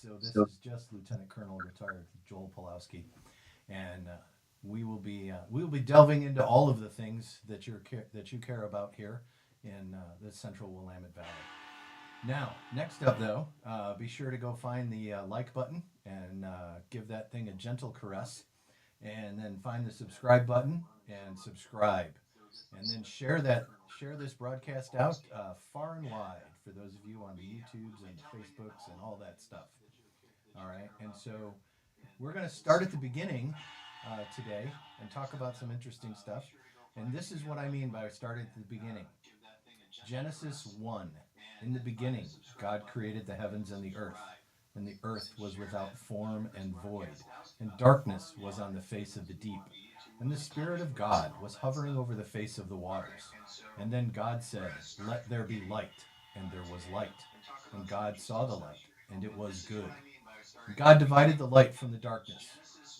So this is just Lieutenant Colonel retired Joel Pulowski, and we will be delving into all of the things that you care about here in the Central Willamette Valley. Now, next up though, be sure to go find the like button and give that thing a gentle caress, and then find the subscribe button and subscribe, and then share this broadcast out far and wide for those of you on the YouTubes and the Facebooks and all that stuff. All right, and so we're going to start at the beginning today and talk about some interesting stuff. And this is what I mean by start at the beginning. Genesis 1. In the beginning, God created the heavens and the earth was without form and void, and darkness was on the face of the deep. And the Spirit of God was hovering over the face of the waters. And then God said, "Let there be light," and there was light. And God saw the light, and it was good. And God divided the light from the darkness.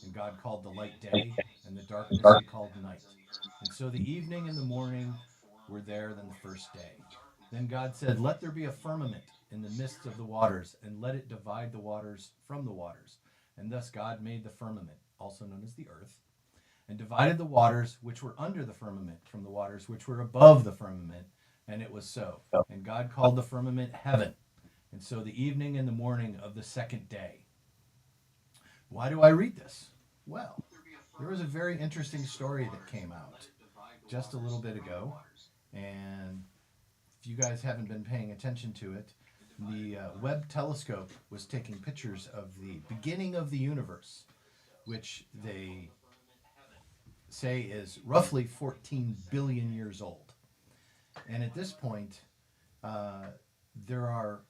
And God called the light day, and the darkness he called night. And so the evening and the morning were there than the first day. Then God said, "Let there be a firmament in the midst of the waters, and let it divide the waters from the waters." And thus God made the firmament, also known as the earth, and divided the waters which were under the firmament from the waters which were above the firmament. And it was so. And God called the firmament heaven. And so the evening and the morning of the second day. Why do I read this? Well, there was a very interesting story that came out just a little bit ago. And if you guys haven't been paying attention to it, the Webb telescope was taking pictures of the beginning of the universe, which they say is roughly 14 billion years old. And at this point, there are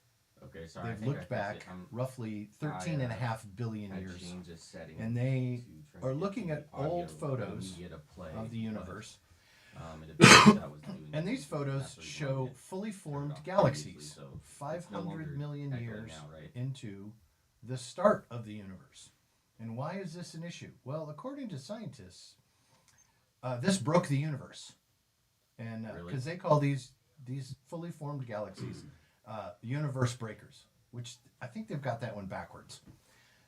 Okay, sorry. I they've think I looked fixed back it. roughly 13 and a half billion I years, changed the setting and they to try are to get looking the at audio old photos media to play, of the universe. it appears that I was doing And these something. photos That's what you show wanted it fully turned formed off previously, galaxies so it's no 500 longer million echoing years now, right? into the start of the universe. And why is this an issue? Well, according to scientists, this broke the universe, and Really? because they call these fully formed galaxies universe breakers, which I think they've got that one backwards.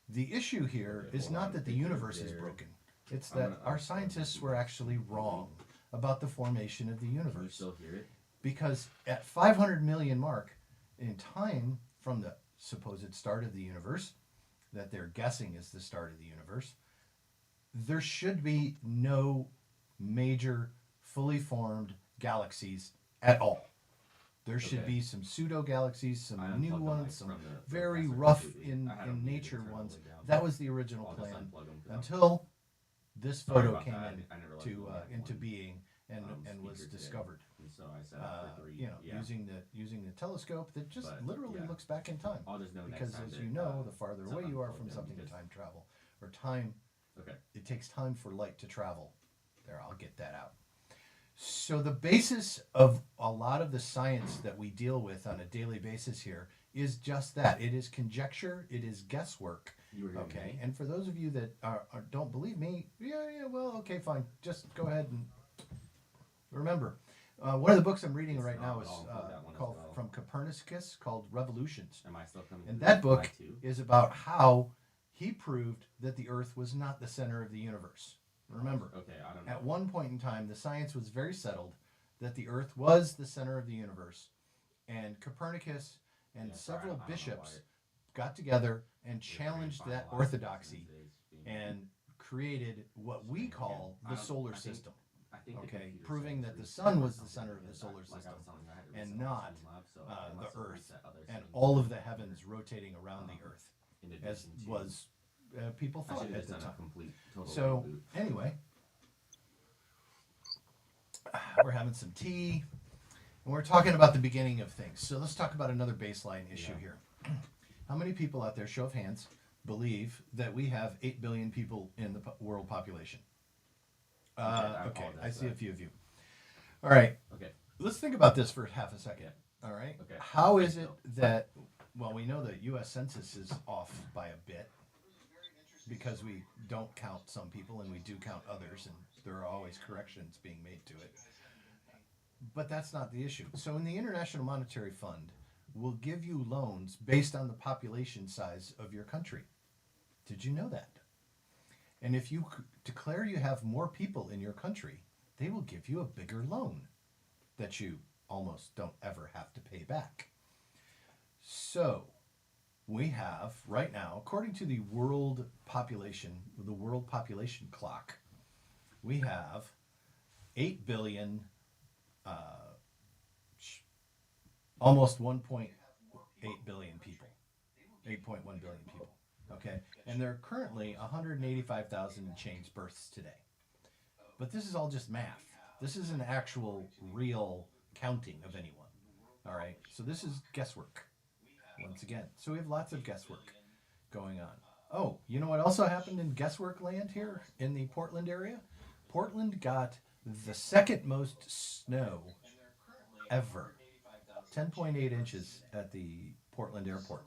The issue here Okay, is hold not on. that the Think you're universe is there. broken. It's I'm that gonna our I'm scientists gonna were actually wrong about the formation of the Can you universe. still hear it? Because at 500 million mark in time from the supposed start of the universe, that they're guessing is the start of the universe, there should be no major fully formed galaxies at all. There should Okay. be some pseudo galaxies, some I new unplugged the mic ones, some from the very compressor rough completely. in, I had in them muted to nature turn it all the ones. way down, That but was the original I'll just plan unplug them until this Sorry photo about came that. I didn't realize we only had into one being and was speaker today, discovered. and so I set up for three. Yeah, Using the telescope that just but literally yeah, looks back in time. I'll just know next Because time as that you know, the farther to away you are unplug from them something, because time travel or time, okay. it takes time for light to travel. There, I'll get that out. So the basis of a lot of the science that we deal with on a daily basis here is just that. It is conjecture. It is guesswork. You were hearing Okay, me? and for those of you that don't believe me, yeah, well, okay, fine. Just go ahead and remember. One of the books I'm reading It's right not, now but is I'll unplug that one as called well. from Copernicus, called Revolutions, Am I still coming and through that the book mic too? is about how he proved that the Earth was not the center of the universe. Remember, Okay, I don't know. at one point in time, the science was very settled that the Earth was the center of the universe, and Copernicus and Yeah, sorry, several I don't know why bishops got together and your brain challenged that finalizes orthodoxy Wednesdays being and created what we call the solar system. I think the Okay, computer proving settings that the reset sun or was the something center of the because solar like I system was telling you, I had to and reset all not Streamlabs, so it the must have Earth reset other and settings all on of the the computer, heavens rotating around the Earth, in as addition to was people I thought should have at just the done a time. complete total So reboot. anyway, we're having some tea and we're talking about the beginning of things. So let's talk about another baseline issue Yeah. here. How many people out there, show of hands, believe that we have 8 billion people in the world population? I Okay, apologize I for see a that. few of you. All right, Okay. let's think about this for half a second. Yeah. All right. Okay. How is it So, that, well, we know the U.S. Census is off by a bit because we don't count some people and we do count others, and there are always corrections being made to it. But that's not the issue. So, in the International Monetary Fund, will give you loans based on the population size of your country. Did you know that? And if you declare you have more people in your country, they will give you a bigger loan that you almost don't ever have to pay back. So, we have right now, according to the world population clock, we have 8 billion, almost 1.8 billion people, 8.1 billion people. Okay, and there are currently 185,000 and change births today. But this is all just math. This isn't actual real counting of anyone. All right, so this is guesswork once again. So we have lots of guesswork going on. Oh, you know what also happened in guesswork land here in the Portland area? Portland got the second most snow ever, 10.8 inches at the Portland airport.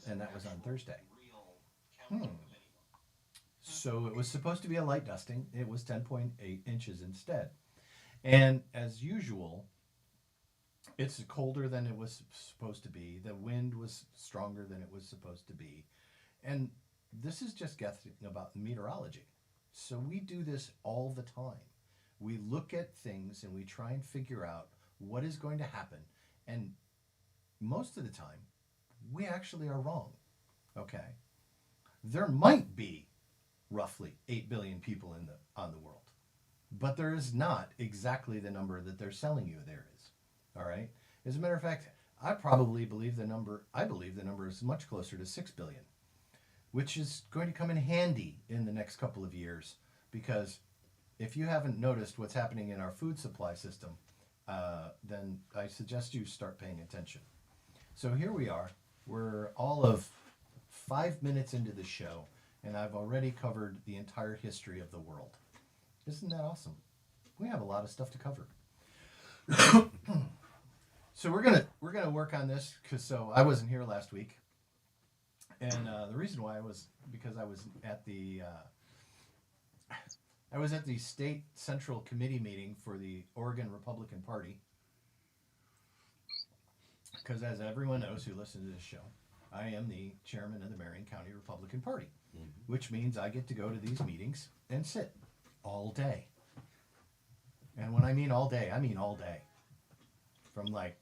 And that was on Thursday. So it was supposed to be a light dusting. It was 10.8 inches instead. And as usual, it's colder than it was supposed to be. The wind was stronger than it was supposed to be. And this is just guessing about meteorology. So we do this all the time. We look at things and we try and figure out what is going to happen. And most of the time, we actually are wrong. Okay? There might be roughly 8 billion people on the world. But there is not exactly the number that they're selling you there is. All right? As a matter of fact, I believe the number is much closer to 6 billion, which is going to come in handy in the next couple of years, because if you haven't noticed what's happening in our food supply system, then I suggest you start paying attention. So here we are. We're all of 5 minutes into the show, and I've already covered the entire history of the world. Isn't that awesome? We have a lot of stuff to cover. So we're gonna work on this because I wasn't here last week, and the reason why was because I was at the state central committee meeting for the Oregon Republican Party. Because as everyone knows who listens to this show, I am the chairman of the Marion County Republican Party, which means I get to go to these meetings and sit all day. And when I mean all day, I mean all day. From like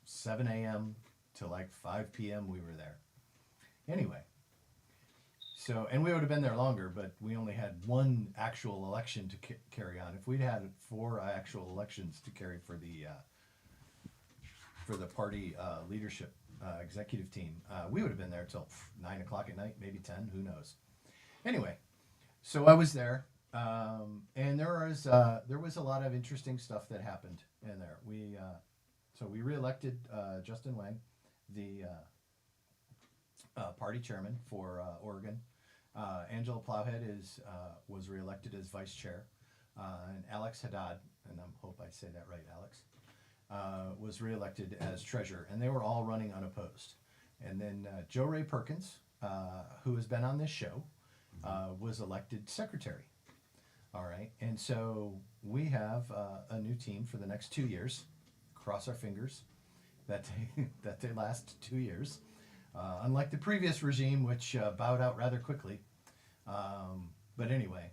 7 a.m. to like 5 p.m. we were there. Anyway, and we would have been there longer, but we only had one actual election to carry on. If we'd had 4 actual elections to carry for the party leadership executive team, we would have been there till 9 o'clock at night, maybe 10, who knows. Anyway, so I was there, and there was a lot of interesting stuff that happened in there. We reelected Justin Wang, the party chairman for Oregon. Angela Plowhead was reelected as vice chair, and Alex Haddad, and I hope I say that right, Alex, was reelected as treasurer, and they were all running unopposed. And then Joe Ray Perkins, who has been on this show, was elected secretary. All right, and so we have a new team for the next 2 years. Cross our fingers that they last 2 years, unlike the previous regime, which bowed out rather quickly. But anyway.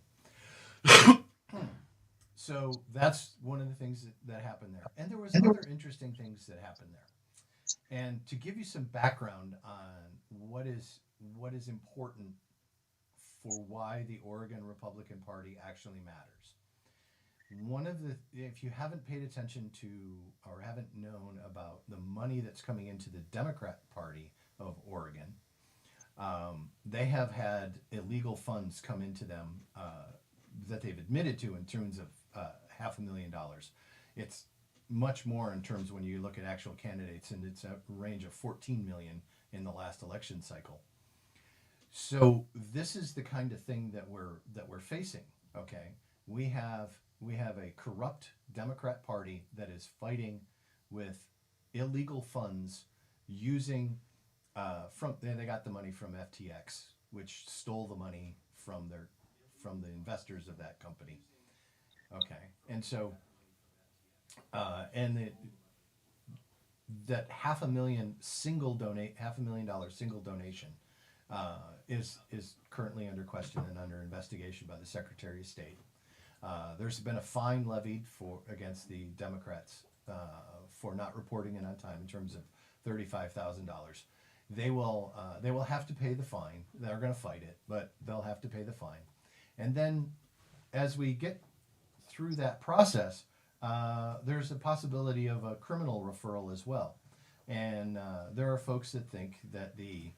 So that's one of the things that happened there. And there was other interesting things that happened there. And to give you some background on what is important for why the Oregon Republican Party actually matters. If you haven't paid attention to or haven't known about the money that's coming into the Democrat Party of Oregon, they have had illegal funds come into them that they've admitted to in terms of $500,000. It's much more in terms when you look at actual candidates, and it's a range of 14 million in the last election cycle. So this is the kind of thing that we're facing. Okay, we have a corrupt Democrat Party that is fighting with illegal funds using they got the money from FTX, which stole the money from the investors of that company. Okay, and so that $500,000 single donation is currently under question and under investigation by the Secretary of State. There's been a fine levied against the Democrats for not reporting it on time in terms of $35,000. They will have to pay the fine. They're going to fight it, but they'll have to pay the fine. And then, as we get through that process, there's a possibility of a criminal referral as well. And there are folks that think that the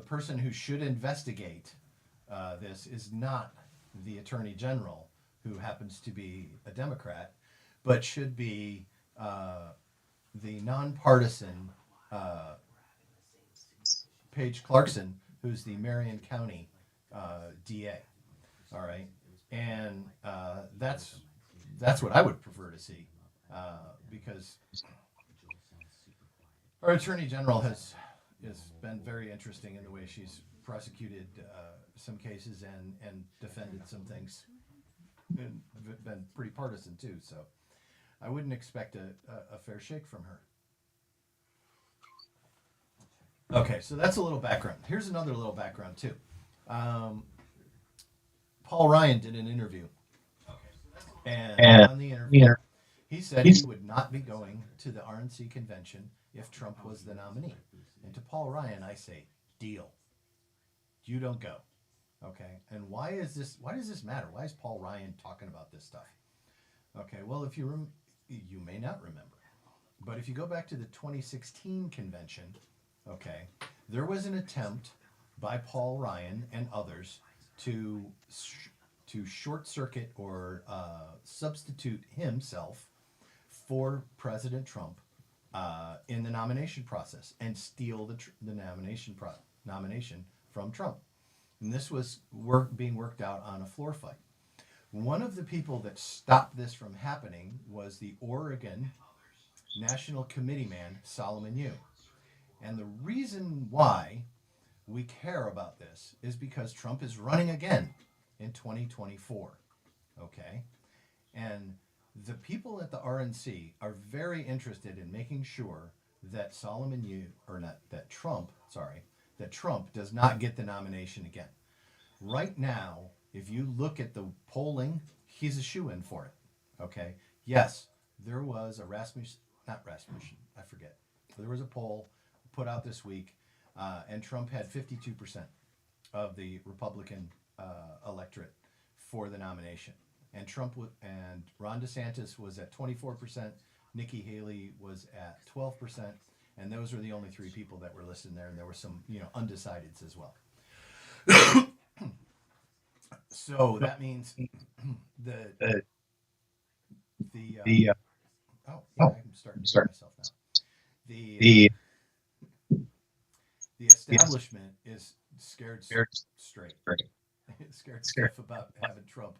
person who should investigate this is not the Attorney General, who happens to be a Democrat, but should be the nonpartisan Paige Clarkson, who's the Marion County DA. All right, and that's what I would prefer to see, because our Attorney General has been very interesting in the way she's prosecuted some cases and defended some things, and been pretty partisan too. So I wouldn't expect a fair shake from her. Okay, so that's a little background. Here's another little background too. Paul Ryan did an interview, and on the interview, he said he would not be going to the RNC convention if Trump was the nominee. And to Paul Ryan, I say, deal. You don't go. Okay, and why does this matter? Why is Paul Ryan talking about this stuff? Okay, well, if you may not remember, but if you go back to the 2016 convention, okay, there was an attempt by Paul Ryan and others to short circuit or substitute himself for President Trump in the nomination process and steal the nomination from Trump. And this was being worked out on a floor fight. One of the people that stopped this from happening was the Oregon National Committee man, Solomon Yue. And the reason why we care about this is because Trump is running again in 2024. Okay? And the people at the RNC are very interested in making sure that Trump does not get the nomination again. Right now, if you look at the polling, he's a shoo-in for it. Okay? Yes, there was a there was a poll put out this week, and Trump had 52% of the Republican electorate for the nomination. And and Ron DeSantis was at 24%, Nikki Haley was at 12%, and those were the only three people that were listed there, and there were some, undecideds as well. So that means I'm starting to hear myself now. The establishment is scared straight. Scared stiff about having Trump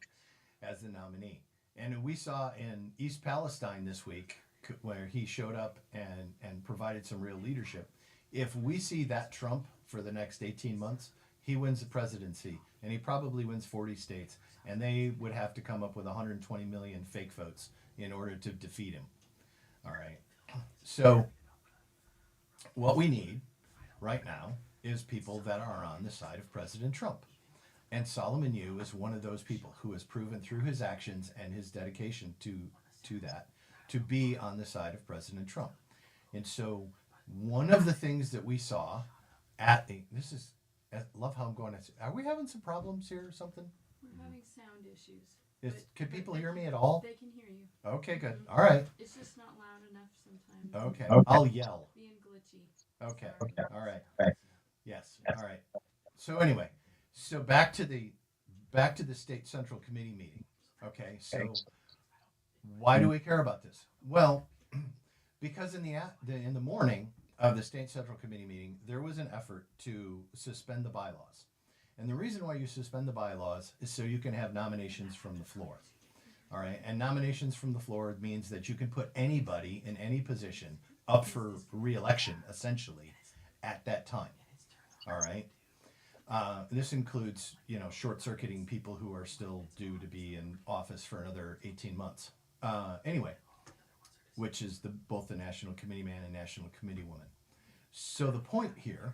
as the nominee. And we saw in East Palestine this week, where he showed up and provided some real leadership. If we see that Trump for the next 18 months, he wins the presidency, and he probably wins 40 states, and they would have to come up with 120 million fake votes in order to defeat him. All right. So what we need right now is people that are on the side of President Trump. And Solomon Yue is one of those people who has proven through his actions and his dedication to that to be on the side of President Trump. And so one of the things that we saw I love how I'm going. Are we having some problems here or something? We're having sound issues. Can people hear me at all? They can hear you. Okay, good. All right. It's just not loud enough sometimes. Okay. I'll yell. Being glitchy. Okay. Sorry. All right. Yes. All right. So anyway, back to the state central committee meeting. Okay. So why do we care about this? Well, because in the morning of the state central committee meeting, there was an effort to suspend the bylaws. And the reason why you suspend the bylaws is so you can have nominations from the floor. All right. And nominations from the floor means that you can put anybody in any position up for re-election, essentially, at that time. All right. This includes, short-circuiting people who are still due to be in office for another 18 months. Anyway, which is both the National Committee Man and National Committee Woman. So the point here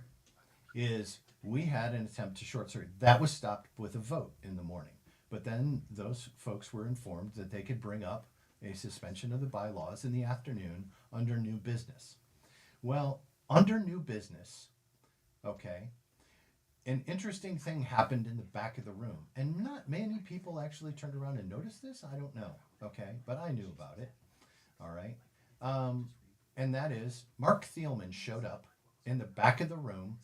is we had an attempt to short circuit. That was stopped with a vote in the morning. But then those folks were informed that they could bring up a suspension of the bylaws in the afternoon under new business. Well, under new business, okay, an interesting thing happened in the back of the room. And not many people actually turned around and noticed this. I don't know, okay, but I knew about it. All right. And that is Mark Thielman showed up in the back of the room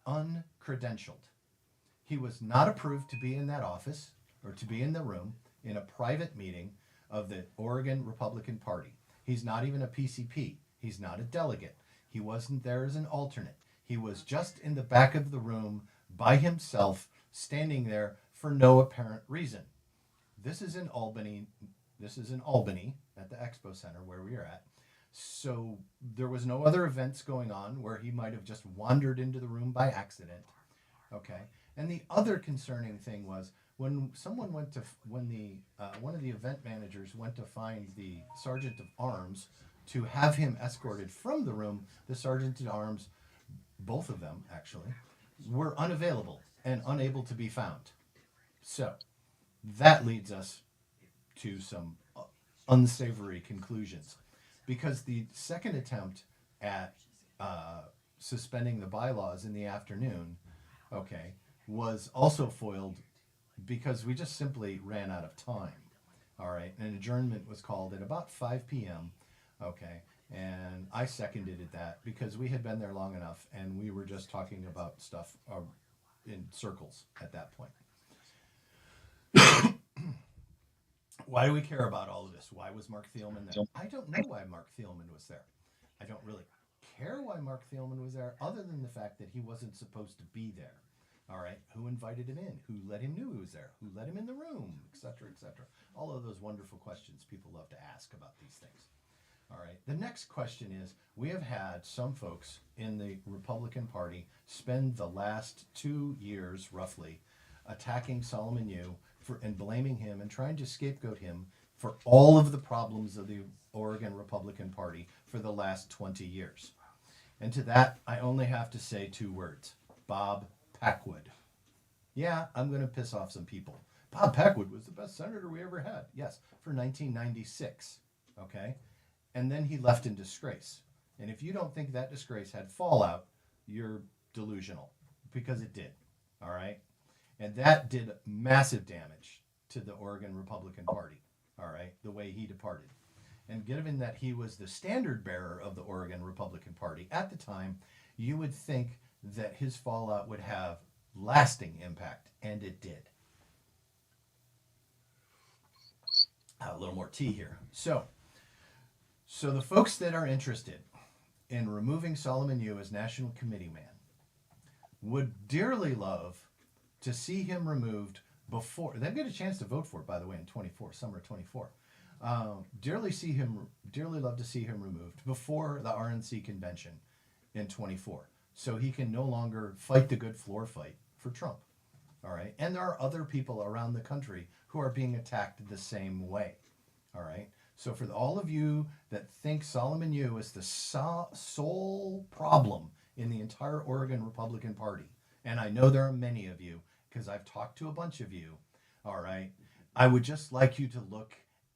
uncredentialed. He was not approved to be in that office or to be in the room in a private meeting of the Oregon Republican Party. He's not even a PCP. He's not a delegate. He wasn't there as an alternate. He was just in the back of the room by himself, standing there for no apparent reason. This is in Albany. This is in Albany at the Expo Center where we are at. So there was no other events going on where he might have just wandered into the room by accident. Okay. And the other concerning thing was when someone went to, when the, one of the event managers went to find the sergeant of arms to have him escorted from the room, the sergeant at arms, both of them actually, were unavailable and unable to be found. So that leads us to some unsavory conclusions, because the second attempt at suspending the bylaws in the afternoon, okay, was also foiled because we just simply ran out of time. All right, an adjournment was called at about 5 p.m. Okay, and I seconded that because we had been there long enough and we were just talking about stuff in circles at that point. Why do we care about all of this? Why was Mark Thielman there? I don't know why Mark Thielman was there. I don't really care why Mark Thielman was there, other than the fact that he wasn't supposed to be there. All right, who invited him in? Who let him know he was there? Who let him in the room? Et cetera, et cetera. All of those wonderful questions people love to ask about these things. All right, the next question is, we have had some folks in the Republican Party spend the last 2 years, roughly, attacking Solomon Yue and blaming him and trying to scapegoat him for all of the problems of the Oregon Republican Party for the last 20 years. And to that, I only have to say 2 words: Bob Packwood. Yeah, I'm going to piss off some people. Bob Packwood was the best senator we ever had. Yes, for 1996. Okay? And then he left in disgrace. And if you don't think that disgrace had fallout, you're delusional, because it did. All right? And that did massive damage to the Oregon Republican Party. All right? The way he departed. And given that he was the standard bearer of the Oregon Republican Party at the time, you would think that his fallout would have lasting impact, and it did. A little more tea here. So the folks that are interested in removing Solomon Yue as National Committee Man would dearly love to see him removed before they'll get a chance to vote for it, by the way, in 24, summer 24. Dearly love to see him removed before the RNC convention in 24, so he can no longer fight the good floor fight for Trump. All right, and there are other people around the country who are being attacked the same way. All right, so for all of you that think Solomon Yue is the sole problem in the entire Oregon Republican Party, and I know there are many of you because I've talked to a bunch of you, all right, I would just like you to look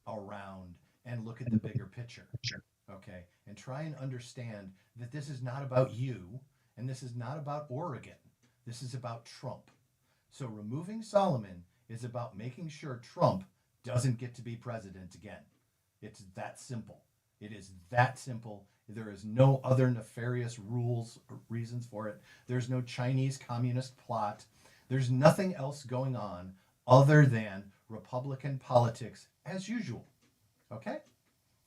around and look at the bigger picture, okay, and try and understand that this is not about you, and this is not about Oregon. This is about Trump. So removing Solomon is about making sure Trump doesn't get to be president again. It's that simple. It is that simple. There is no other nefarious rules or reasons for it. There's no Chinese communist plot. There's nothing else going on other than Republican politics as usual. Okay?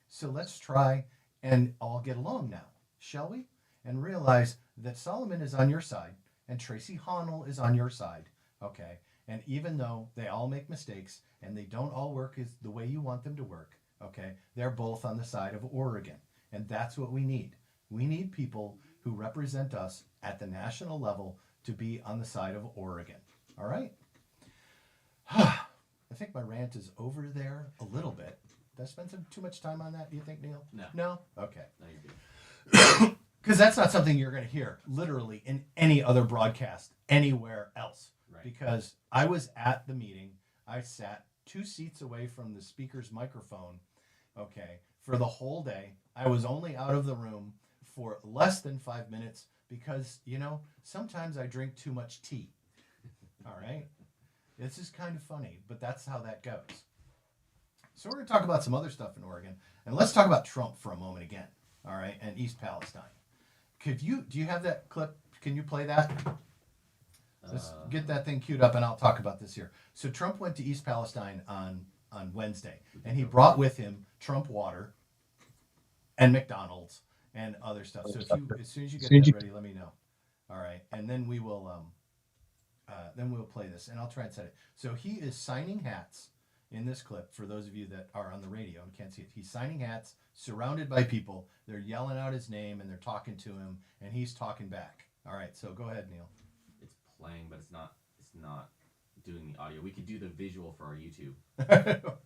So let's try and all get along now, shall we? And realize that Solomon is on your side and Tracy Honnell is on your side. Okay? And even though they all make mistakes and they don't all work as the way you want them to work, okay, they're both on the side of Oregon. And that's what we need. We need people who represent us at the national level to be on the side of Oregon. All right? I think my rant is over there a little bit, Did I spend too much time on that? Do you think, Neil? No. No. Okay. No, you're good. Because that's not something you're going to hear literally in any other broadcast anywhere else. Right. Because I was at the meeting, I sat 2 seats away from the speaker's microphone, okay, for the whole day. I was only out of the room for less than 5 minutes because, sometimes I drink too much tea. All right? This is kind of funny, but that's how that goes. So we're going to talk about some other stuff in Oregon, and let's talk about Trump for a moment again, all right, and East Palestine. Do you have that clip? Can you play that? Let's get that thing queued up, and I'll talk about this here. So Trump went to East Palestine on Wednesday, and he brought with him Trump water and McDonald's and other stuff. So as soon as you get that ready, let me know. All right, and then we will we'll play this, and I'll try and set it. So he is signing hats in this clip. For those of you that are on the radio and can't see it, he's signing hats, surrounded by people. They're yelling out his name and they're talking to him, and he's talking back. All right, so go ahead, Neil. It's playing, but it's not doing the audio. We could do the visual for our YouTube.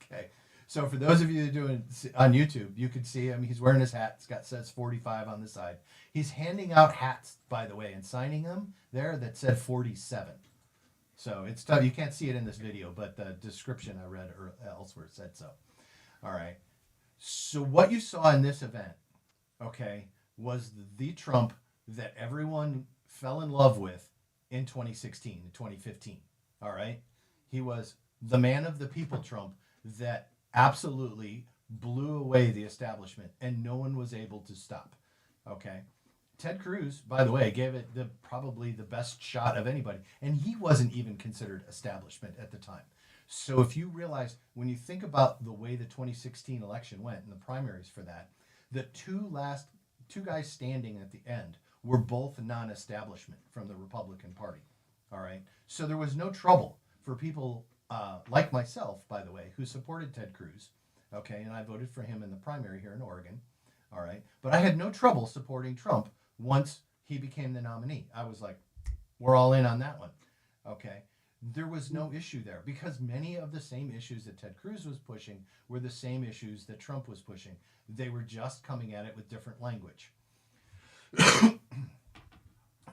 Okay. So for those of you that are doing on YouTube, you can see him. He's wearing his hat. Says 45 on the side. He's handing out hats, by the way, and signing them there that said 47. So it's tough. You can't see it in this video, but the description I read elsewhere said so. All right. So what you saw in this event, okay, was the Trump that everyone fell in love with in 2016 and 2015. All right. He was the man of the people Trump that absolutely blew away the establishment, and no one was able to stop. Okay. Ted Cruz, by the way, gave it probably the best shot of anybody, and he wasn't even considered establishment at the time. So if you realize, when you think about the way the 2016 election went and the primaries for that, the two guys standing at the end were both non-establishment from the Republican Party. All right. So there was no trouble for people like myself, by the way, who supported Ted Cruz. Okay. And I voted for him in the primary here in Oregon. All right. But I had no trouble supporting Trump once he became the nominee. I was like, we're all in on that one. Okay. There was no issue there because many of the same issues that Ted Cruz was pushing were the same issues that Trump was pushing. They were just coming at it with different language.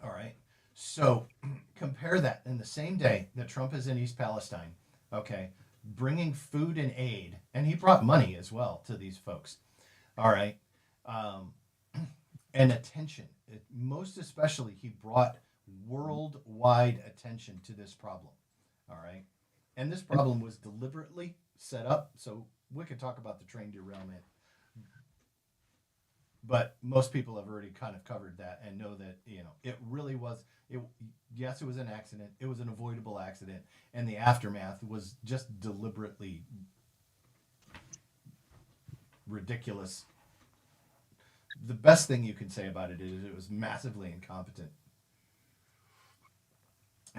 All right. So compare that in the same day that Trump is in East Palestine, okay, bringing food and aid, and he brought money as well to these folks. All right. And attention. Most especially, he brought worldwide attention to this problem. All right. And this problem was deliberately set up. So we could talk about the train derailment. But most people have already kind of covered that and know that, it really was, yes, it was an accident. It was an avoidable accident. And the aftermath was just deliberately ridiculous. The best thing you can say about it is it was massively incompetent.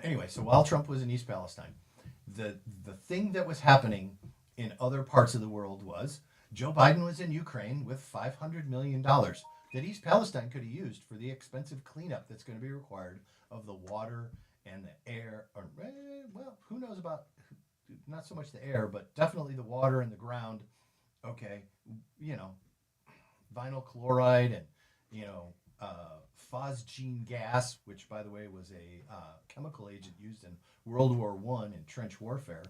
Anyway, so while Trump was in East Palestine, the thing that was happening in other parts of the world was Joe Biden was in Ukraine with $500 million that East Palestine could have used for the expensive cleanup that's going to be required of the water and the air. Or, well, who knows about, not so much the air, but definitely the water and the ground. Okay, vinyl chloride and, phosgene gas, which, by the way, was a chemical agent used in World War I in trench warfare,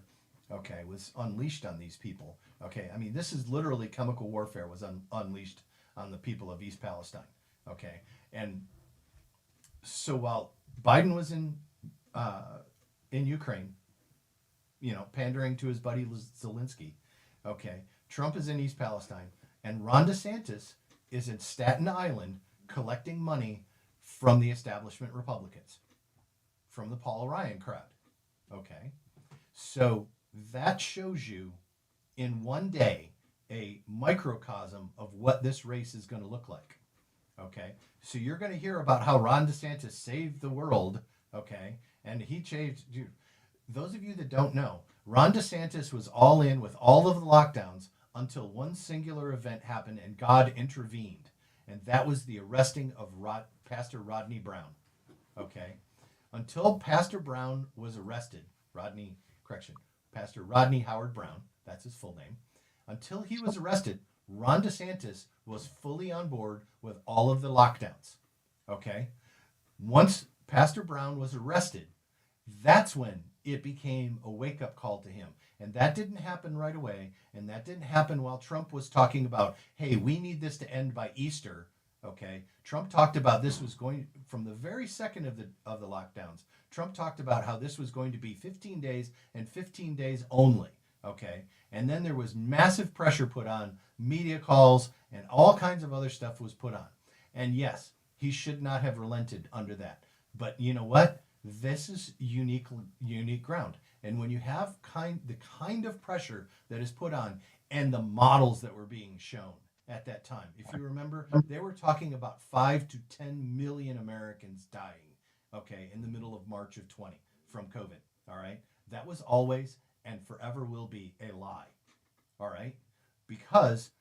okay, was unleashed on these people. Okay, I mean, this is literally chemical warfare was unleashed on the people of East Palestine. Okay, and so while Biden was in Ukraine, pandering to his buddy Zelensky, okay, Trump is in East Palestine, and Ron DeSantis is in Staten Island collecting money from the establishment Republicans, from the Paul Ryan crowd. Okay, so that shows you in one day a microcosm of what this race is going to look like. Okay, so you're going to hear about how Ron DeSantis saved the world. Okay, and he changed. Those of you that don't know, Ron DeSantis was all in with all of the lockdowns until one singular event happened and God intervened. And that was the arresting of Pastor Rodney Brown. Okay? Until Pastor Brown was arrested, Pastor Rodney Howard Brown, that's his full name, Until he was arrested, Ron DeSantis was fully on board with all of the lockdowns. Okay? Once Pastor Brown was arrested, that's when it became a wake up call to him. And that didn't happen right away. And that didn't happen while Trump was talking about, hey, we need this to end by Easter. Okay. Trump talked about this was going from the very second of the lockdowns. Trump talked about how this was going to be 15 days and 15 days only. Okay. And then there was massive pressure put on, media calls, and all kinds of other stuff was put on. And yes, he should not have relented under that. But you know what? This is unique ground. And when you have the kind of pressure that is put on and the models that were being shown at that time, if you remember, they were talking about 5 to 10 million Americans dying, okay, in the middle of March of 20 from COVID, all right? That was always and forever will be a lie, all right? Because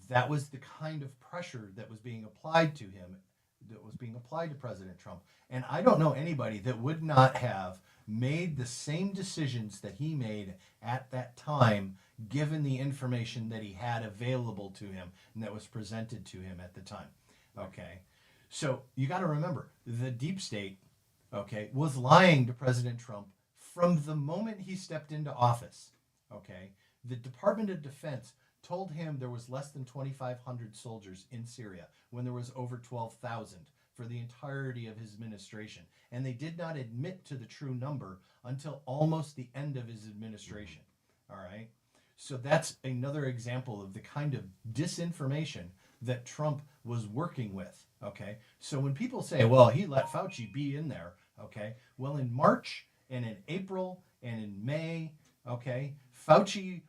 that was the kind of pressure that was being applied to him, that was being applied to President Trump. And I don't know anybody that would not have made the same decisions that he made at that time, given the information that he had available to him and that was presented to him at the time. Okay. So you got to remember, the deep state, okay, was lying to President Trump from the moment he stepped into office. Okay. The Department of Defense told him there was less than 2,500 soldiers in Syria when there was over 12,000 for the entirety of his administration. And they did not admit to the true number until almost the end of his administration. All right. So that's another example of the kind of disinformation that Trump was working with. Okay. So when people say, well, he let Fauci be in there. Okay. Well, in March and in April and in May, okay, Fauci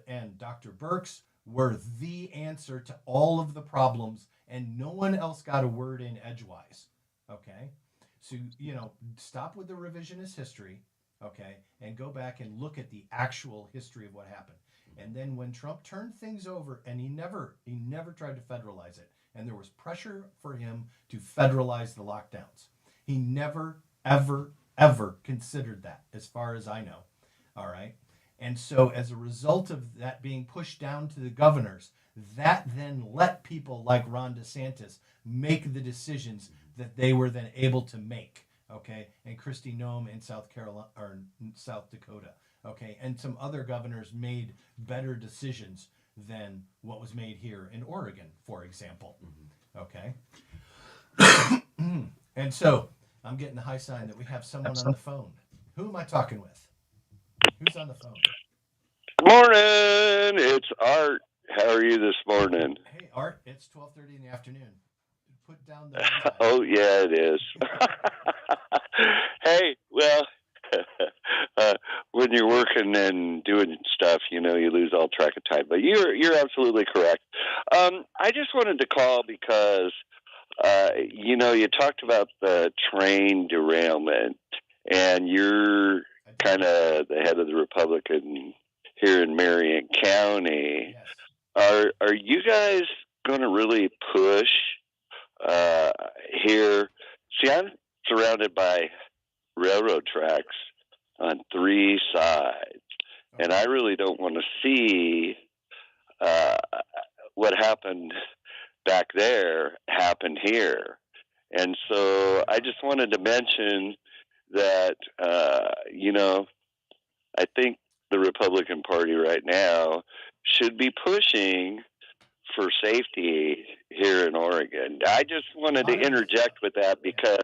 and Dr. Birx were the answer to all of the problems, and no one else got a word in edgewise. Okay? So, stop with the revisionist history, okay, and go back and look at the actual history of what happened. And then when Trump turned things over, and he never tried to federalize it, and there was pressure for him to federalize the lockdowns. He never, ever, ever considered that, as far as I know. All right? And so as a result of that being pushed down to the governors, that then let people like Ron DeSantis make the decisions that they were then able to make, okay? And Kristi Noem in South Carolina or South Dakota, okay? And some other governors made better decisions than what was made here in Oregon, for example, okay? And so I'm getting the high sign that we have someone on the phone. Who am I talking with? Who's on the phone? Good morning. It's Art. How are you this morning? Hey, Art. It's 12:30 in the afternoon. Put down the time. Oh, yeah, it is. Hey, well, when you're working and doing stuff, you lose all track of time. But you're absolutely correct. I just wanted to call because, you talked about the train derailment, and you're kind of the head of the Republican here in Marion County. Yes. Are you guys going to really push here? See, I'm surrounded by railroad tracks on three sides, and I really don't want to see what happened back there happen here. And so I just wanted to mention that, I think the Republican Party right now should be pushing for safety here in Oregon. I just wanted to interject with that because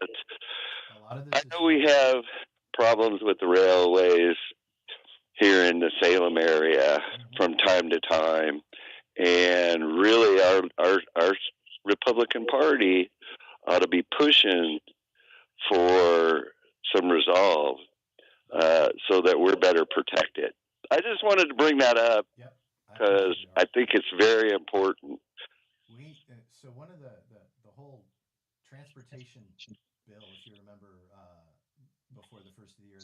I know we have problems with the railways here in the Salem area from time to time, and really our Republican Party ought to be pushing for some resolve so that we're better protected. I just wanted to bring that up because I think it's very important. So one of the whole transportation bill, if you remember, before the first of the year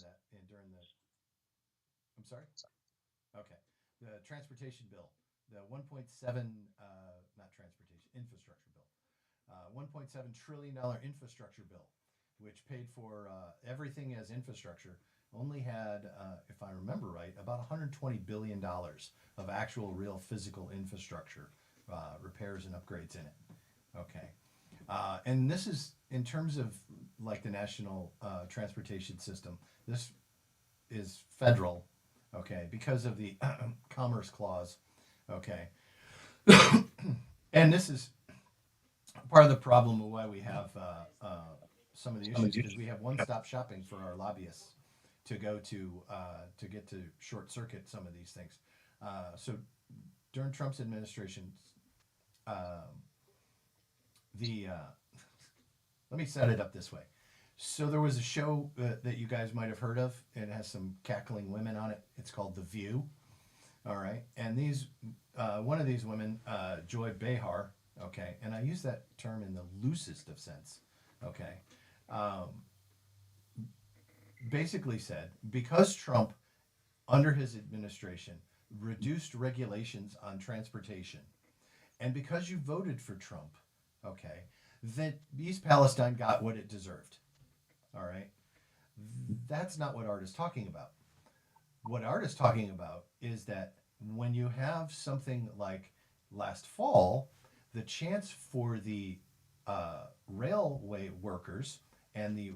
during the, I'm sorry? Okay. The transportation bill, the 1.7, not transportation, infrastructure bill, $1.7 trillion infrastructure bill which paid for everything as infrastructure, only had, if I remember right, about $120 billion of actual real physical infrastructure repairs and upgrades in it. Okay. And this is in terms of like the national transportation system. This is federal, okay, because of the Commerce Clause, okay. And this is part of the problem of why we have some of the issues, because we have one-stop shopping for our lobbyists to go to get to short circuit some of these things. So during Trump's administration, let me set it up this way. So there was a show that you guys might have heard of. It has some cackling women on it. It's called The View. All right, and these one of these women, Joy Behar. Okay, and I use that term in the loosest of sense. Okay, basically said because Trump, under his administration, reduced regulations on transportation, and because you voted for Trump, okay, that East Palestine got what it deserved. All right, that's not what Art is talking about. What Art is talking about is that when you have something like last fall, the chance for the railway workers and the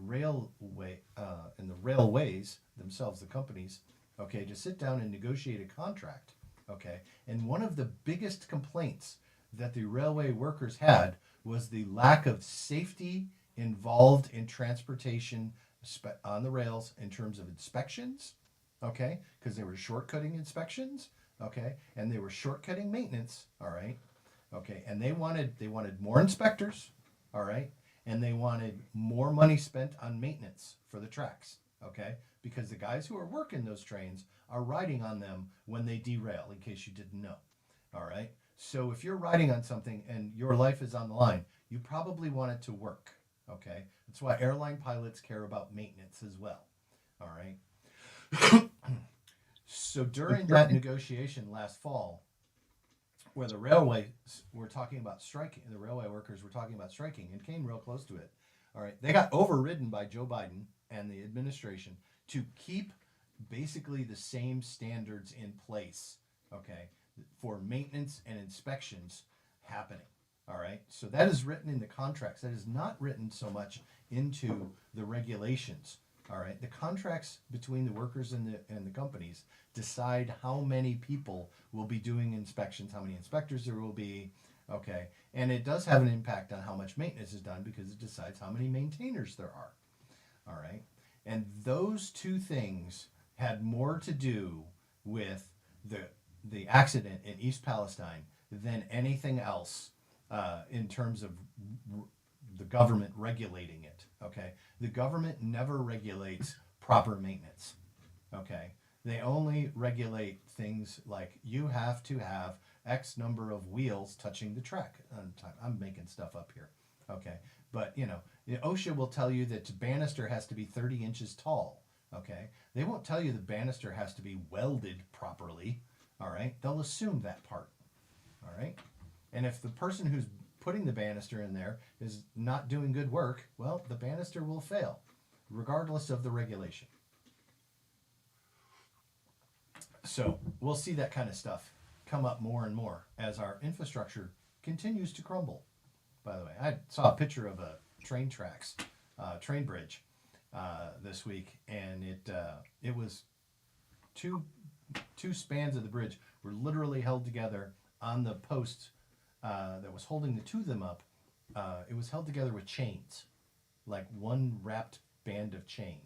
railways themselves, the companies, okay, to sit down and negotiate a contract, okay, and one of the biggest complaints that the railway workers had was the lack of safety involved in transportation on the rails in terms of inspections, okay, because they were shortcutting inspections, okay, and they were shortcutting maintenance, all right, okay, and they wanted more inspectors, all right, and they wanted more money spent on maintenance for the tracks, okay, because the guys who are working those trains are riding on them when they derail, in case you didn't know, all right. So if you're riding on something and your life is on the line, you probably want it to work, okay? That's why airline pilots care about maintenance as well, all right? So during that negotiation last fall, where the railways were talking about striking, the railway workers were talking about striking and came real close to it, all right? They got overridden by Joe Biden and the administration to keep basically the same standards in place, okay, for maintenance and inspections happening. All right. So that is written in the contracts. That is not written so much into the regulations. All right. The contracts between the workers and the companies decide how many people will be doing inspections, how many inspectors there will be. Okay. And it does have an impact on how much maintenance is done because it decides how many maintainers there are. All right. And those two things had more to do with the accident in East Palestine than anything else in terms of the government regulating it, okay? The government never regulates proper maintenance, okay? They only regulate things like you have to have X number of wheels touching the track on time. I'm making stuff up here, okay? But, you know, OSHA will tell you that the banister has to be 30 inches tall, okay? They won't tell you the banister has to be welded properly, all right? They'll assume that part, all right? And if the person who's putting the banister in there is not doing good work, well, the banister will fail, regardless of the regulation. So we'll see that kind of stuff come up more and more as our infrastructure continues to crumble. By the way, I saw a picture of a train tracks, train bridge this week, and it was two spans of the bridge were literally held together on the post that was holding the two of them up. It was held together with chains, like one wrapped band of chain.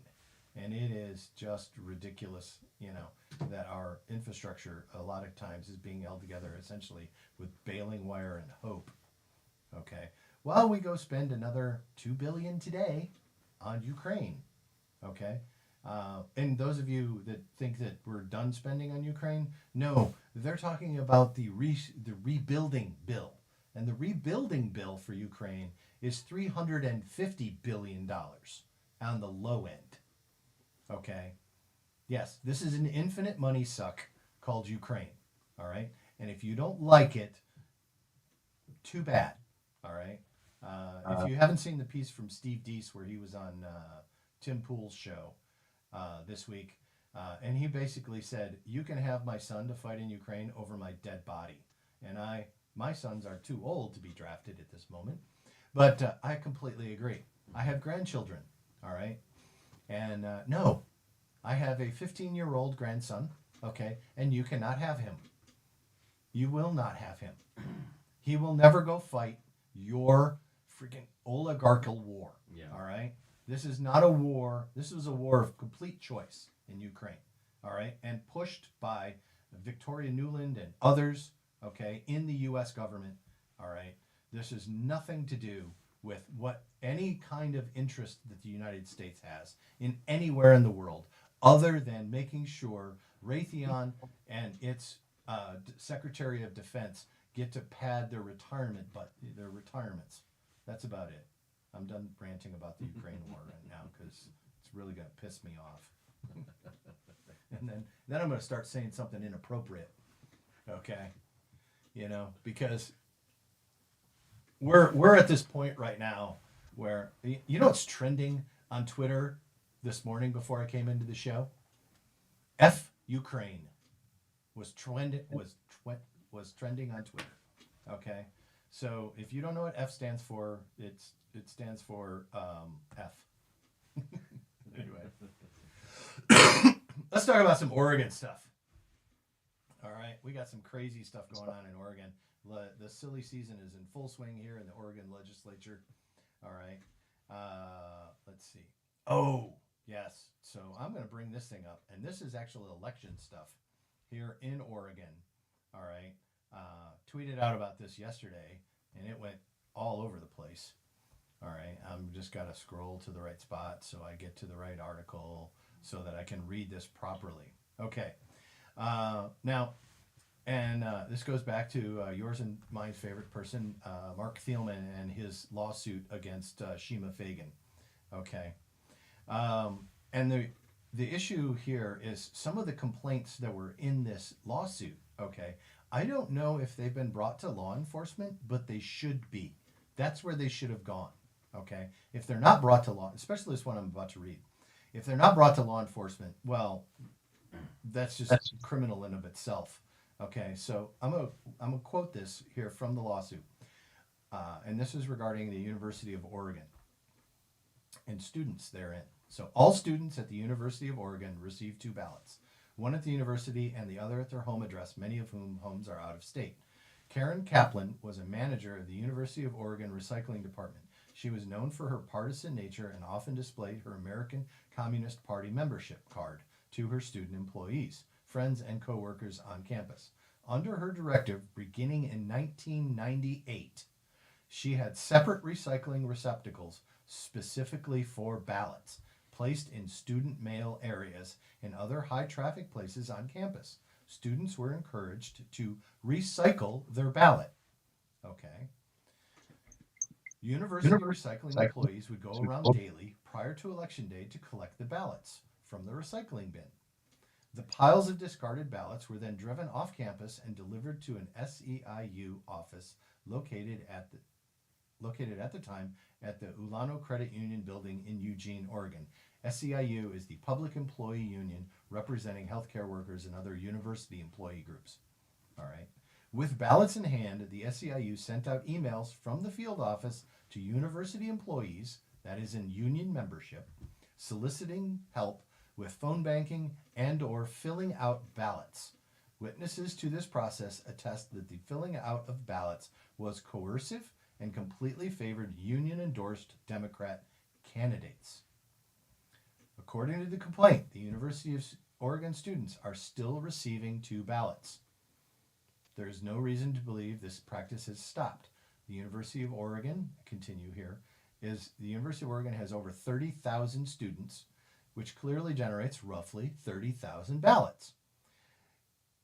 And it is just ridiculous, you know, that our infrastructure a lot of times is being held together essentially with baling wire and hope. Okay. Well, we go spend another $2 billion today on Ukraine. Okay. And those of you that think that we're done spending on Ukraine, no, they're talking about the rebuilding bill. And the rebuilding bill for Ukraine is $350 billion on the low end. Okay? Yes, this is an infinite money suck called Ukraine. All right? And if you don't like it, too bad. All right? If you haven't seen the piece from Steve Deese where he was on Tim Pool's show this week, and he basically said, "You can have my son to fight in Ukraine over my dead body," and my sons are too old to be drafted at this moment, but I completely agree. I have grandchildren, all right, and no, I have a 15-year-old grandson, okay, and you cannot have him. You will not have him. He will never go fight your freaking oligarchical war. Yeah. All right. This is not a war. This is a war of complete choice in Ukraine. All right, and pushed by Victoria Nuland and others. Okay, in the U.S. government. All right. This has nothing to do with what any kind of interest that the United States has in anywhere in the world, other than making sure Raytheon and its Secretary of Defense get to pad their their retirements. That's about it. I'm done ranting about the Ukraine war right now because it's really going to piss me off. And then I'm going to start saying something inappropriate. Okay, because we're at this point right now where what's trending on Twitter this morning before I came into the show? F Ukraine was trending on Twitter. Okay, so if you don't know what F stands for, it stands for F. Anyway, let's talk about some Oregon stuff. All right, we got some crazy stuff going on in Oregon. The silly season is in full swing here in the Oregon legislature. All right, let's see. Oh, yes. So I'm going to bring this thing up, and this is actual election stuff here in Oregon. All right, tweeted out about this yesterday, and it went all over the place. All right, I'm just got to scroll to the right spot so I get to the right article so that I can read this properly. Okay. Now, and this goes back to yours and my favorite person, Mark Thielman, and his lawsuit against Shima Fagan. Okay. And the issue here is some of the complaints that were in this lawsuit. Okay. I don't know if they've been brought to law enforcement, but they should be. That's where they should have gone. Okay. If they're not brought to law, especially this one I'm about to read, if they're not brought to law enforcement, well, that's just criminal in of itself. Okay, so I'm gonna quote this here from the lawsuit, and this is regarding the University of Oregon and students therein. So all students at the University of Oregon receive 2 ballots, one at the university and the other at their home address, many of whom homes are out of state. Karen Kaplan was a manager of the University of Oregon Recycling Department. She was known for her partisan nature and often displayed her American Communist Party membership card to her student employees, friends, and coworkers on campus. Under her directive, beginning in 1998, she had separate recycling receptacles specifically for ballots placed in student mail areas and other high-traffic places on campus. Students were encouraged to recycle their ballot. Okay. University recycling employees would go around daily prior to Election Day to collect the ballots from the recycling bin. The piles of discarded ballots were then driven off campus and delivered to an SEIU office located at the time at the Ulano Credit Union building in Eugene, Oregon. SEIU is the public employee union representing healthcare workers and other university employee groups. All right. With ballots in hand, the SEIU sent out emails from the field office to university employees, that is in union membership, soliciting help with phone banking and or filling out ballots. Witnesses to this process attest that the filling out of ballots was coercive and completely favored union-endorsed Democrat candidates. According to the complaint, the University of Oregon students are still receiving 2 ballots. There is no reason to believe this practice has stopped. The University of Oregon, continue here, the University of Oregon has over 30,000 students, which clearly generates roughly 30,000 ballots.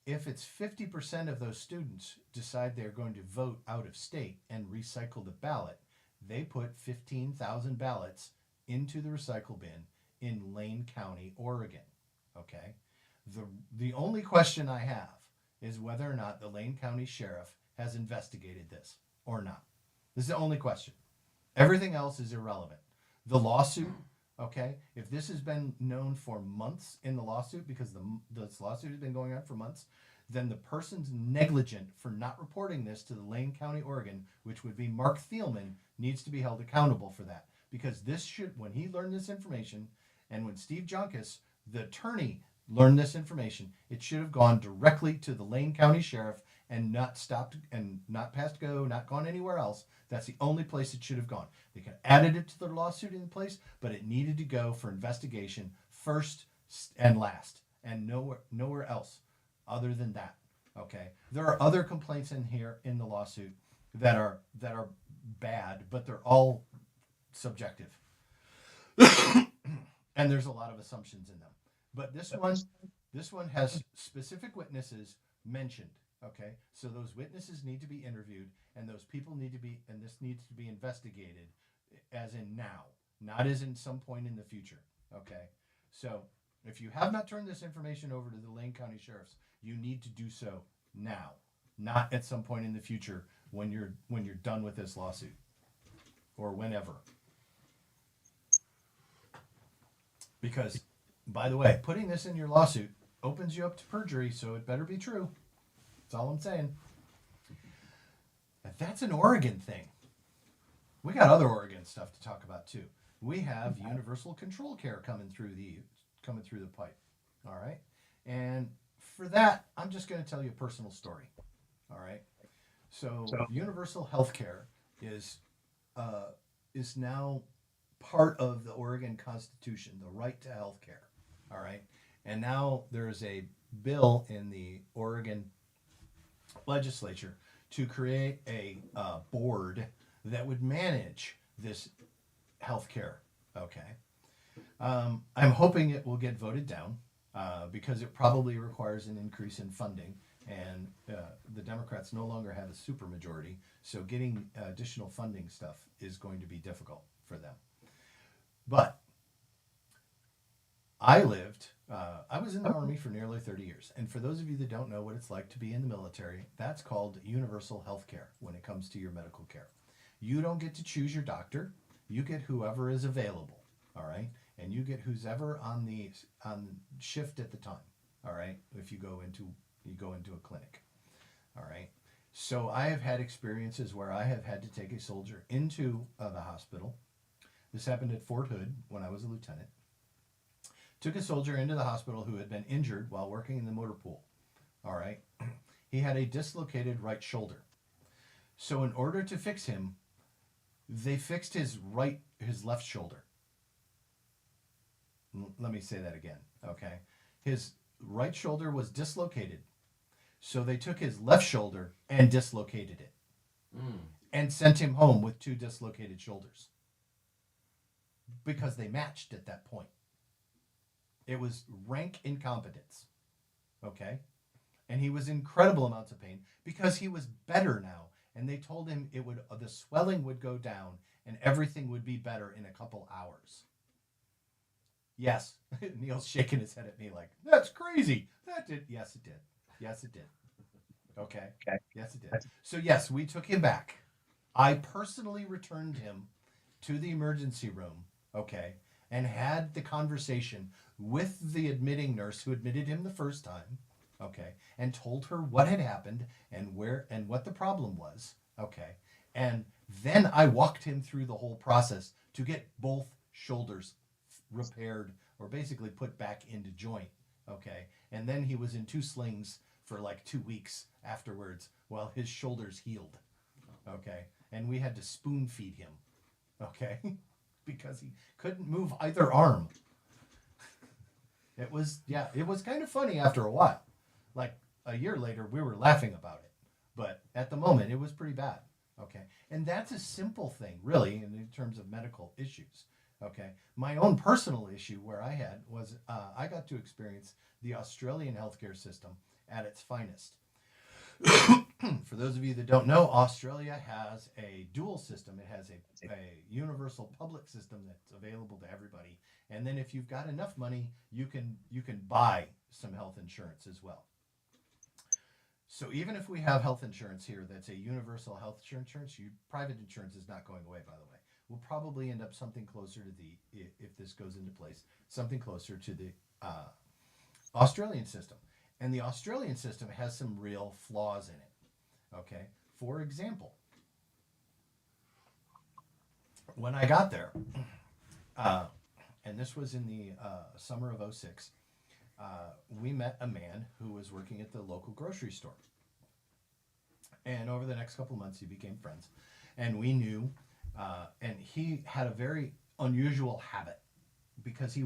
If it's 50% of those students decide they're going to vote out of state and recycle the ballot, they put 15,000 ballots into the recycle bin in Lane County, Oregon. Okay? The only question I have is whether or not the Lane County Sheriff has investigated this or not. This is the only question. Everything else is irrelevant. The lawsuit, okay, if this has been known for months in the lawsuit, because this lawsuit has been going on for months, then the person's negligent for not reporting this to the Lane County, Oregon, which would be Mark Thielman, needs to be held accountable for that. Because this should, when he learned this information, and when Steve Junkus, the attorney, learned this information, it should have gone directly to the Lane County Sheriff and not stopped and not passed go, not gone anywhere else. That's the only place it should have gone. They could have added it to their lawsuit in place, but it needed to go for investigation first and last, and nowhere else other than that. Okay, there are other complaints in here in the lawsuit that are bad, but they're all subjective, and there's a lot of assumptions in them. But this one has specific witnesses mentioned. Okay, so those witnesses need to be interviewed, and those people need to be, and this needs to be investigated, as in now, not as in some point in the future. Okay, so if you have not turned this information over to the Lane County Sheriffs, you need to do so now, not at some point in the future when you're done with this lawsuit, or whenever. Because, by the way, putting this in your lawsuit opens you up to perjury, so it better be true. That's all I'm saying. That's an Oregon thing. We got other Oregon stuff to talk about too. We have universal control care coming through the pipe. All right, and for that, I'm just going to tell you a personal story. All right, so universal health care is now part of the Oregon Constitution, the right to health care. All right, and now there's a bill in the Oregon legislature to create a board that would manage this health care. Okay. I'm hoping it will get voted down because it probably requires an increase in funding, and the Democrats no longer have a supermajority, so getting additional funding stuff is going to be difficult for them. But I was in the Army for nearly 30 years. And for those of you that don't know what it's like to be in the military, that's called universal health care when it comes to your medical care. You don't get to choose your doctor. You get whoever is available, all right? And you get who's ever on shift at the time, all right? If you go into a clinic, all right? So I have had experiences where I have had to take a soldier into the hospital. This happened at Fort Hood when I was a lieutenant. Took a soldier into the hospital who had been injured while working in the motor pool. All right. He had a dislocated right shoulder. So in order to fix him, they fixed his left shoulder. Let me say that again. Okay. His right shoulder was dislocated. So they took his left shoulder and dislocated it. And sent him home with two dislocated shoulders. Because they matched at that point. It was rank incompetence, okay? And he was in incredible amounts of pain because he was better now. And they told him the swelling would go down and everything would be better in a couple hours. Yes, Neil's shaking his head at me like, that's crazy. Yes, it did. Yes, it did. Okay. Yes, it did. So yes, we took him back. I personally returned him to the emergency room, okay, and had the conversation with the admitting nurse who admitted him the first time, okay, and told her what had happened and what the problem was, okay, and then I walked him through the whole process to get both shoulders repaired or basically put back into joint, okay, and then he was in 2 slings for like 2 weeks afterwards while his shoulders healed, okay, and we had to spoon feed him, okay, because he couldn't move either arm. It was kind of funny after a while. Like a year later, we were laughing about it. But at the moment, it was pretty bad. Okay. And that's a simple thing, really, in terms of medical issues. Okay. My own personal issue where I had was I got to experience the Australian healthcare system at its finest. For those of you that don't know, Australia has a dual system. It has a universal public system that's available to everybody. And then if you've got enough money, you can buy some health insurance as well. So even if we have health insurance here that's a universal health insurance, private insurance is not going away, by the way. will probably end up something closer to if this goes into place, something closer to the Australian system. And the Australian system has some real flaws in it. Okay. For example, when I got there, and this was in the summer of '06, we met a man who was working at the local grocery store. And over the next couple of months, he became friends. And we knew, and he had a very unusual habit because he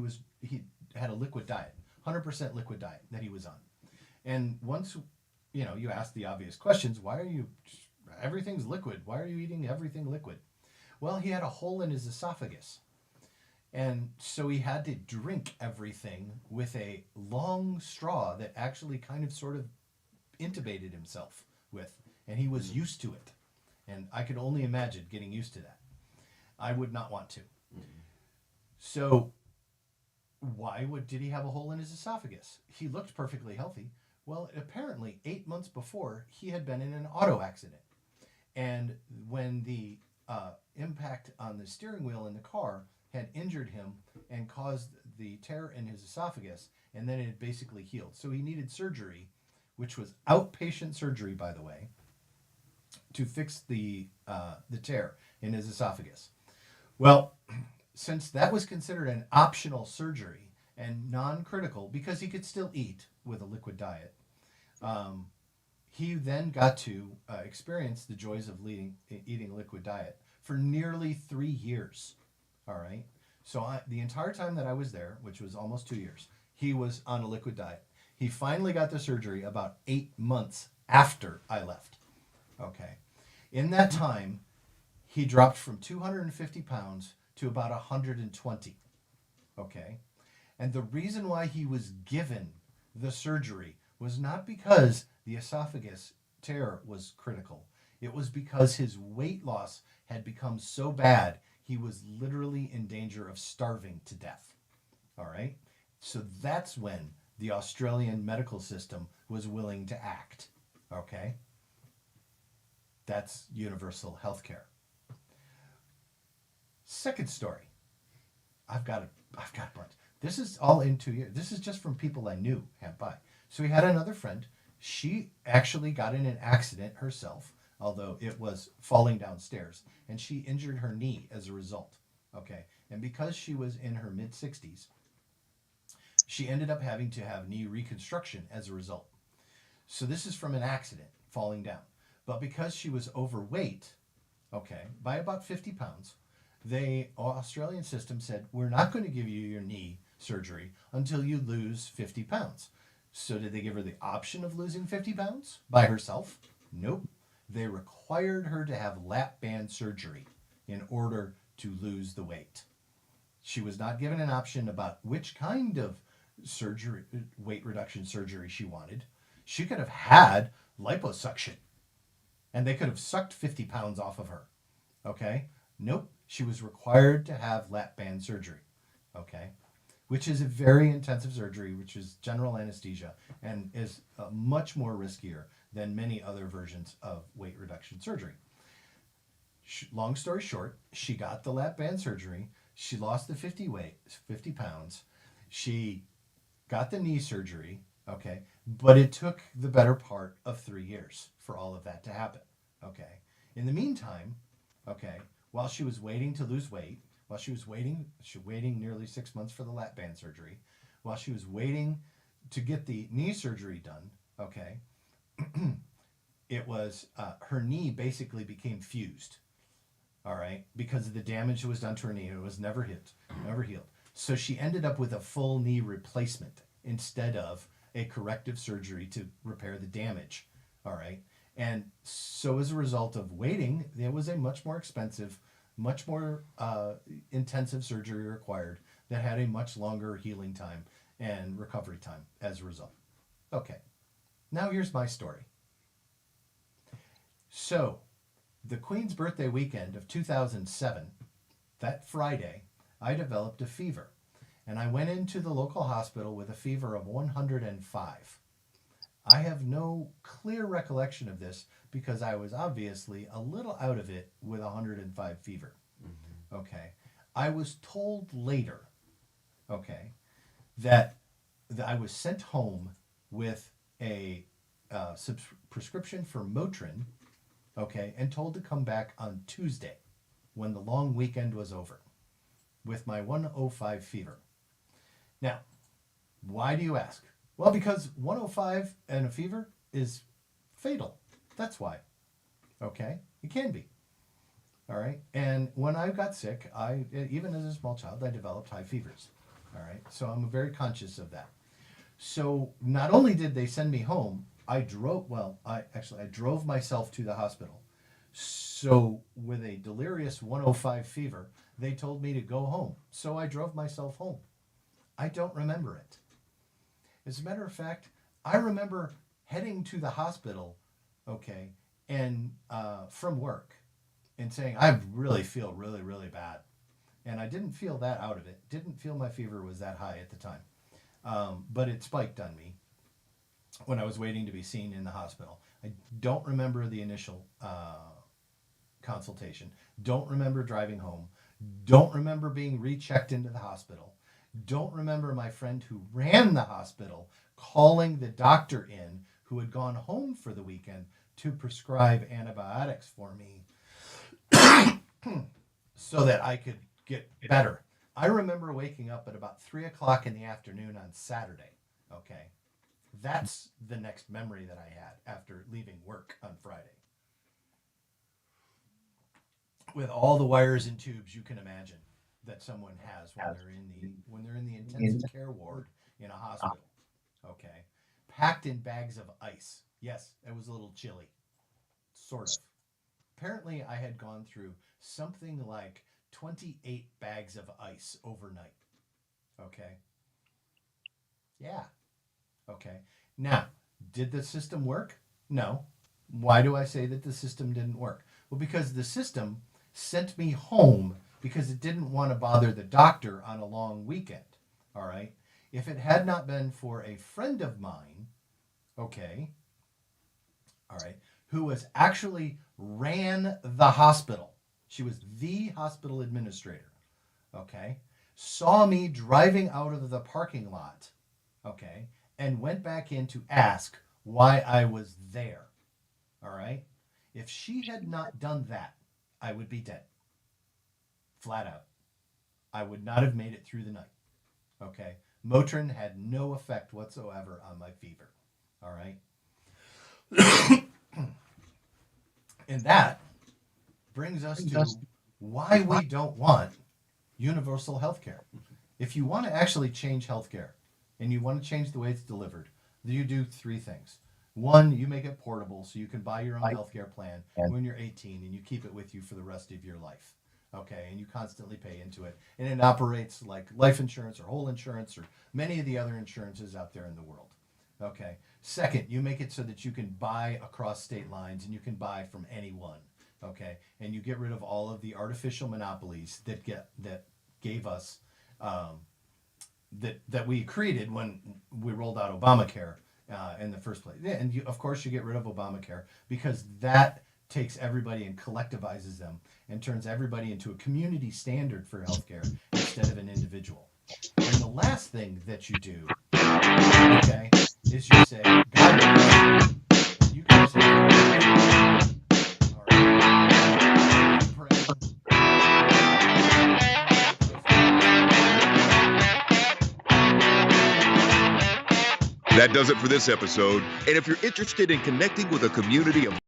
had a liquid diet, 100% liquid diet that he was on. And once, you ask the obvious questions, everything's liquid. Why are you eating everything liquid? Well, he had a hole in his esophagus. And so he had to drink everything with a long straw that actually kind of sort of intubated himself with. And he was used to it. And I could only imagine getting used to that. I would not want to. So did he have a hole in his esophagus? He looked perfectly healthy. Well, apparently 8 months before, he had been in an auto accident. And when the impact on the steering wheel in the car had injured him and caused the tear in his esophagus, and then it basically healed. So he needed surgery, which was outpatient surgery, by the way, to fix the tear in his esophagus. Well, since that was considered an optional surgery and non-critical, because he could still eat with a liquid diet, he then got to experience the joys of eating a liquid diet for nearly 3 years. All right. So the entire time that I was there, which was almost 2 years, he was on a liquid diet. He finally got the surgery about 8 months after I left. Okay. In that time, he dropped from 250 pounds to about 120. Okay. And the reason why he was given the surgery was not because the esophagus tear was critical. It was because his weight loss had become so bad, he was literally in danger of starving to death. All right? So that's when the Australian medical system was willing to act. Okay? That's universal health care. Second story. I've got a bunch. This is all in 2 years. This is just from people I knew by. So he had another friend. She actually got in an accident herself, although it was falling downstairs, and she injured her knee as a result. Okay. And because she was in her mid-60s, she ended up having to have knee reconstruction as a result. So this is from an accident, falling down. But because she was overweight, okay, by about 50 pounds, the Australian system said, we're not going to give you your knee surgery until you lose 50 pounds. So did they give her the option of losing 50 pounds by herself? Nope. They required her to have lap band surgery in order to lose the weight. She was not given an option about which kind of surgery, weight reduction surgery she wanted. She could have had liposuction, and they could have sucked 50 pounds off of her. Okay? Nope. She was required to have lap band surgery. Okay? Which is a very intensive surgery, which is general anesthesia, and is much more riskier than many other versions of weight reduction surgery. Long story short, she got the lap band surgery. She lost the 50 pounds. She got the knee surgery, okay? But it took the better part of 3 years for all of that to happen, okay? In the meantime, okay, while she was waiting to lose weight, while she was waiting nearly 6 months for the lap band surgery, while she was waiting to get the knee surgery done, okay, it was, her knee basically became fused, all right, because of the damage that was done to her knee. It was never healed. So she ended up with a full knee replacement instead of a corrective surgery to repair the damage, all right? And so as a result of waiting, there was a much more expensive, much more intensive surgery required that had a much longer healing time and recovery time as a result. Okay, now here's my story. So, the Queen's birthday weekend of 2007, that Friday, I developed a fever. And I went into the local hospital with a fever of 105. I have no clear recollection of this because I was obviously a little out of it with 105 fever. Okay. I was told later, okay, that I was sent home with a prescription for Motrin, okay, and told to come back on Tuesday when the long weekend was over with my 105 fever. Now, why do you ask? Well, because 105 and a fever is fatal. That's why. Okay? It can be. All right? And when I got sick, even as a small child, I developed high fevers. All right? So I'm very conscious of that. So not only did they send me home, I drove myself to the hospital. So with a delirious 105 fever, they told me to go home. So I drove myself home. I don't remember it. As a matter of fact, I remember heading to the hospital, okay, and from work, and saying, I really feel really, really bad. And I didn't feel that out of it. Didn't feel my fever was that high at the time. But it spiked on me when I was waiting to be seen in the hospital. I don't remember the initial consultation. Don't remember driving home. Don't remember being rechecked into the hospital. Don't remember my friend who ran the hospital calling the doctor in who had gone home for the weekend to prescribe antibiotics for me so that I could get better. I remember waking up at about 3 o'clock in the afternoon on Saturday. Okay. That's the next memory that I had after leaving work on Friday. With all the wires and tubes you can imagine that someone has when they're in the intensive care ward in a hospital. Okay. Packed in bags of ice. Yes, it was a little chilly. Sort of. Apparently I had gone through something like 28 bags of ice overnight. Okay. Yeah. Okay. Now, did the system work? No. Why do I say that the system didn't work? Well, because the system sent me home because it didn't want to bother the doctor on a long weekend. All right. If it had not been for a friend of mine, okay, all right, who was actually ran the hospital. She was the hospital administrator, okay, saw me driving out of the parking lot, okay, and went back in to ask why I was there, all right? If she had not done that, I would be dead, flat out. I would not have made it through the night, okay? Motrin had no effect whatsoever on my fever, all right? And that brings us to why we don't want universal health care. If you want to actually change health care and you want to change the way it's delivered, you do three things. One, you make it portable so you can buy your own health care plan when you're 18 and you keep it with you for the rest of your life. Okay, and you constantly pay into it. And it operates like life insurance or whole insurance or many of the other insurances out there in the world. Okay. Second, you make it so that you can buy across state lines and you can buy from anyone. Okay, and you get rid of all of the artificial monopolies that gave us that we created when we rolled out Obamacare in the first place. Yeah, and of course you get rid of Obamacare because that takes everybody and collectivizes them and turns everybody into a community standard for healthcare instead of an individual. And the last thing that you do, okay, is you say, God knows, you can say, all right, pray. That does it for this episode. And if you're interested in connecting with a community of